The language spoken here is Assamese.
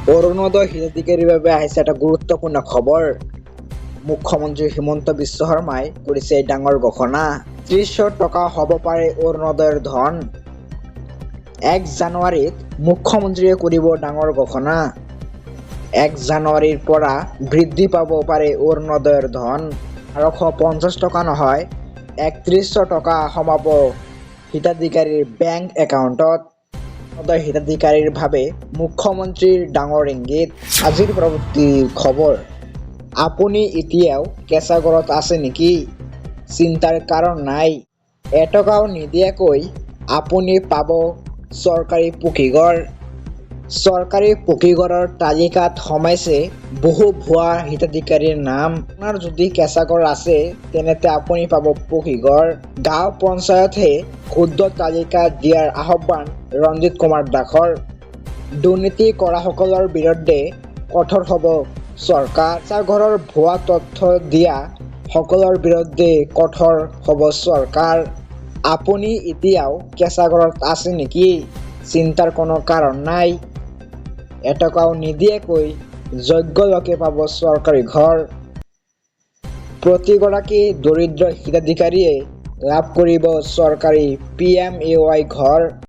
অৰুণোদয় হিতাধিকাৰীৰ বাবে আহিছে এটা গুৰুত্বপূৰ্ণ খবৰ। মুখ্যমন্ত্ৰী হিমন্ত বিশ্ব শৰ্মাই কৰিছে এই ডাঙৰ ঘোষণা। ৩০০ টকা হ'ব পাৰে অৰুণোদয়ৰ ধন। ১ জানুৱাৰীত মুখ্যমন্ত্ৰীয়ে কৰিব ডাঙৰ ঘোষণা। ১ জানুৱাৰীৰ পৰা বৃদ্ধি পাব পাৰে অৰুণোদয়ৰ ধন। ১২৫০ টকা নহয় ৩১০০ টকা সোমাব হিতাধিকাৰীৰ বেংক একাউণ্টত। অৰুণোদয় হিতাধিকাৰীৰ বাবে মুখ্যমন্ত্ৰীৰ ডাঙৰ ইংগিত। আজিৰ পৰৱৰ্তী খবৰ। আপুনি এতিয়াও কেঁচা ঘৰত আছে নেকি? চিন্তাৰ কাৰণ নাই। এটকাও নিদিয়াকৈ আপুনি পাব চৰকাৰী পকীঘৰ। চৰকাৰী পকীঘৰৰ তালিকাত সোমাইছে বহু ভুৱা হিতাধিকাৰীৰ নাম। আপোনাৰ যদি কেঁচা ঘৰ আছে তেন্তে আপুনি পাব পকীঘৰ। গাঁও পঞ্চায়তহে ক্ষুদ্ৰ তালিকা দিয়াৰ আহ্বান ৰঞ্জিত কুমাৰ দাসৰ। দুৰ্নীতি কৰাসকলৰ বিৰুদ্ধে কঠোৰ হ'ব চৰকাৰ। কেঁচা ঘৰৰ ভুৱা তথ্য দিয়া সকলৰ বিৰুদ্ধে কঠোৰ হ'ব চৰকাৰ। আপুনি এতিয়াও কেঁচা ঘৰত আছে নেকি? চিন্তাৰ কোনো কাৰণ নাই। এটকাও নিদিয়াকৈ যোগ্য লোকে পাব চৰকাৰী ঘৰ। প্ৰতিগৰাকী দৰিদ্ৰ হিতাধিকাৰীয়ে লাভ কৰিব চৰকাৰী PMAY ঘৰ।